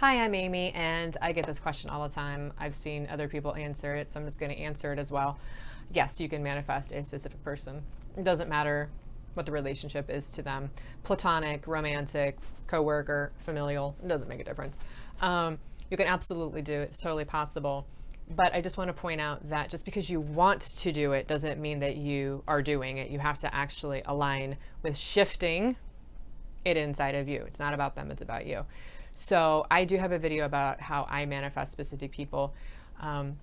Hi, I'm Amy, and I get this question all the time. I've seen other people answer it, so I'm just going to answer it as well. Yes, you can manifest a specific person. It doesn't matter what the relationship is to them. Platonic, romantic, coworker, familial, it doesn't make a difference. You can absolutely do it. It's totally possible. But I just want to point out that just because you want to do it doesn't mean that you are doing it. You have to actually align with shifting it inside of you. It's not about them, it's about you. So I do have a video about how I manifest specific people. I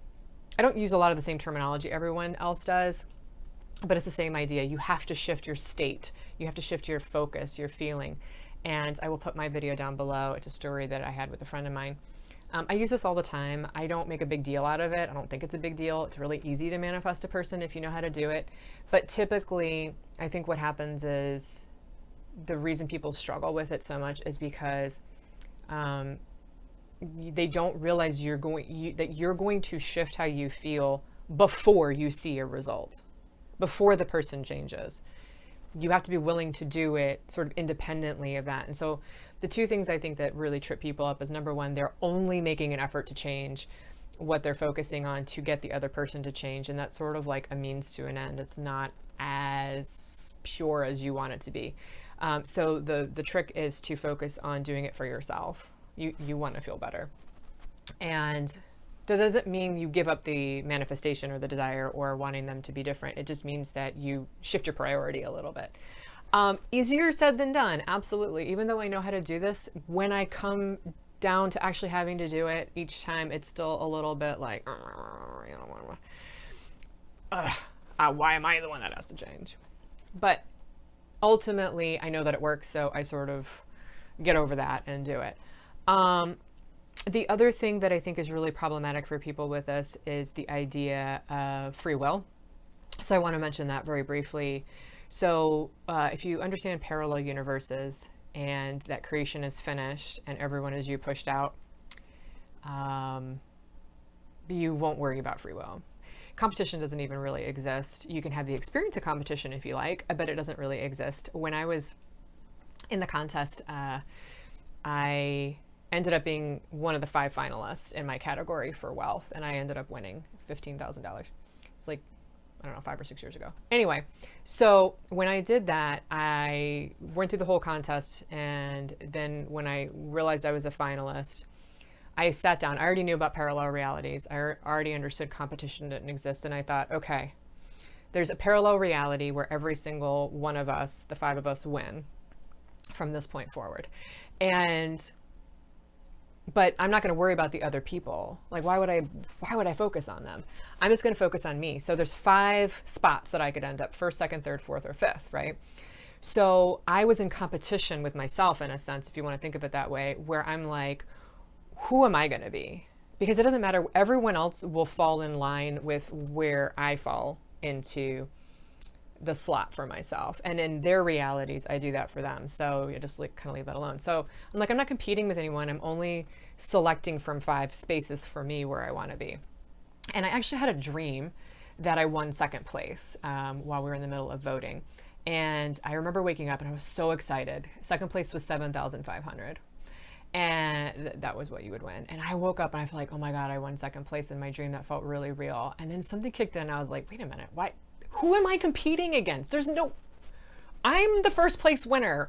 don't use a lot of the same terminology everyone else does, but it's the same idea. You have to shift your state. You have to shift your focus, your feeling. And I will put my video down below. It's a story that I had with a friend of mine. I use this all the time. I don't make a big deal out of it. I don't think it's a big deal. It's really easy to manifest a person if you know how to do it. But typically, I think what happens is the reason people struggle with it so much is because they don't realize that you're going to shift how you feel before you see a result, before the person changes. You have to be willing to do it sort of independently of that. And so the two things I think that really trip people up is, number one, they're only making an effort to change what they're focusing on to get the other person to change. And that's sort of like a means to an end. It's not as pure as you want it to be. So the trick is to focus on doing it for yourself. You want to feel better. And that doesn't mean you give up the manifestation or the desire or wanting them to be different. It just means that you shift your priority a little bit. Easier said than done, absolutely. Even though I know how to do this, when I come down to actually having to do it each time, it's still a little bit like, why am I the one that has to change? But ultimately, I know that it works, so I sort of get over that and do it. The other thing that I think is really problematic for people with this is the idea of free will. So I want to mention that very briefly. So if you understand parallel universes and that creation is finished and everyone is you pushed out, you won't worry about free will. Competition doesn't even really exist. You can have the experience of competition if you like, but it doesn't really exist. When I was in the contest, I ended up being one of the 5 finalists in my category for wealth, and I ended up winning $15,000. It's like, I don't know, 5 or 6 years ago. Anyway, so when I did that, I went through the whole contest, and then when I realized I was a finalist, I sat down. I already knew about parallel realities. I already understood competition didn't exist, and I thought, okay, there's a parallel reality where every single one of us, the 5 of us, win from this point forward. But I'm not going to worry about the other people. Like, why would I focus on them? I'm just going to focus on me. So there's 5 spots that I could end up: 1st, 2nd, 3rd, 4th, or 5th, right? So I was in competition with myself, in a sense, if you want to think of it that way, where I'm like, who am I going to be? Because it doesn't matter. Everyone else will fall in line with where I fall into the slot for myself, and in their realities I do that for them. So you just like kind of leave that alone. So I'm like, I'm not competing with anyone. I'm only selecting from 5 spaces for me where I want to be. And I actually had a dream that I won 2nd place while we were in the middle of voting, and I remember waking up and I was so excited. 2nd place was $7,500, and that was what you would win. And I woke up and I felt like, oh my God, I won 2nd place in my dream. That felt really real. And then something kicked in and I was like, wait a minute, why? Who am I competing against? I'm the 1st place winner.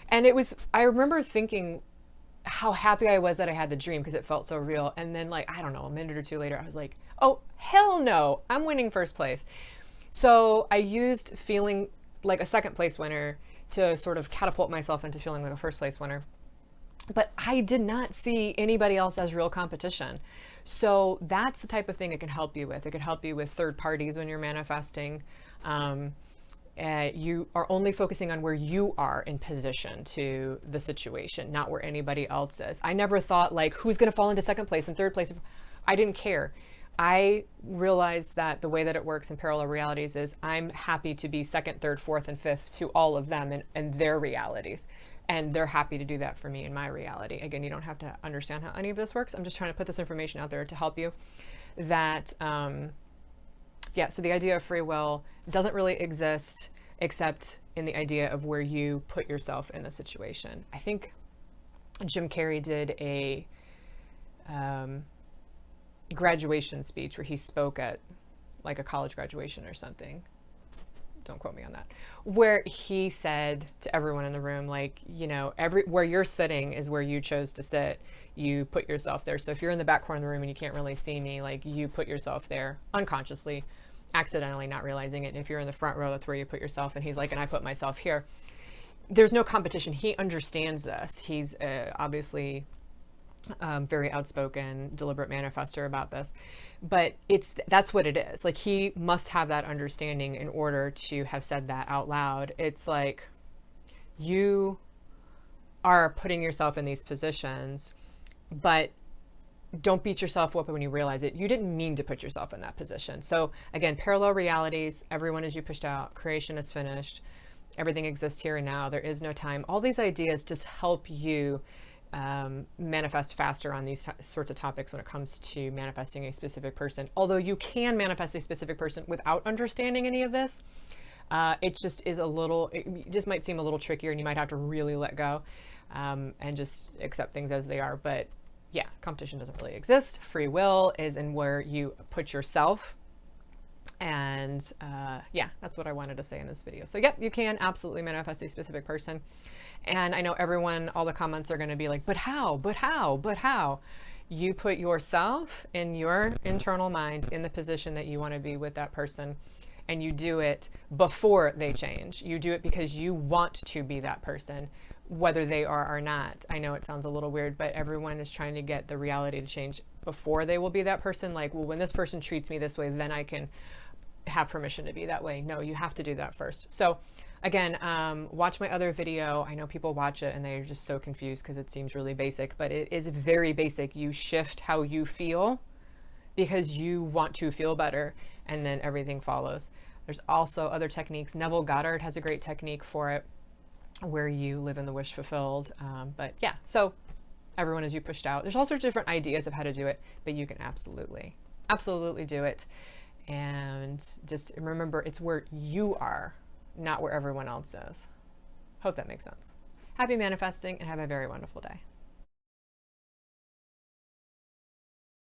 And I remember thinking how happy I was that I had the dream because it felt so real. And then, like, I don't know, a minute or 2 later, I was like, oh, hell no, I'm winning 1st place. So I used feeling like a 2nd place winner to sort of catapult myself into feeling like a 1st place winner. But I did not see anybody else as real competition. So that's the type of thing it can help you with. It can help you with third parties when you're manifesting. You are only focusing on where you are in position to the situation, not where anybody else is. I never thought like, who's going to fall into 2nd place and 3rd place. I didn't care. I realized that the way that it works in parallel realities is I'm happy to be 2nd, 3rd, 4th, and 5th to all of them and their realities. And they're happy to do that for me in my reality. Again, you don't have to understand how any of this works. I'm just trying to put this information out there to help you. That, so the idea of free will doesn't really exist except in the idea of where you put yourself in a situation. I think Jim Carrey did a graduation speech where he spoke at like a college graduation or something. Don't quote me on that. Where he said to everyone in the room, like, you know, where you're sitting is where you chose to sit. You put yourself there. So if you're in the back corner of the room and you can't really see me, like, you put yourself there unconsciously, accidentally, not realizing it. And if you're in the front row, that's where you put yourself. And he's like, and I put myself here. There's no competition. He understands this. He's obviously very outspoken, deliberate manifester about this, but that's what it is. Like, he must have that understanding in order to have said that out loud. It's like, you are putting yourself in these positions, but don't beat yourself up when you realize it. You didn't mean to put yourself in that position. So again, parallel realities, everyone is you pushed out, creation is finished, everything exists here and now, there is no time. All these ideas just help you manifest faster on these sorts of topics when it comes to manifesting a specific person. Although you can manifest a specific person without understanding any of this, it just is it just might seem a little trickier, and you might have to really let go and just accept things as they are. But yeah, competition doesn't really exist. Free will is in where you put yourself. And yeah, that's what I wanted to say in this video. So yep, you can absolutely manifest a specific person. And I know all the comments are going to be like, but how, but how, but how? You put yourself in your internal mind in the position that you want to be with that person. And you do it before they change. You do it because you want to be that person, whether they are or not. I know it sounds a little weird, but everyone is trying to get the reality to change before they will be that person. Like, well, when this person treats me this way, then I can have permission to be that way. No, you have to do that first. So again, watch my other video. I know people watch it and they're just so confused because it seems really basic, but it is very basic. You shift how you feel because you want to feel better, and then everything follows. There's also other techniques. Neville Goddard has a great technique for it where you live in the wish fulfilled. But yeah, so everyone is you pushed out. There's all sorts of different ideas of how to do it, but you can absolutely do it. And just remember, it's where you are, not where everyone else is. Hope that makes sense. Happy manifesting and have a very wonderful day.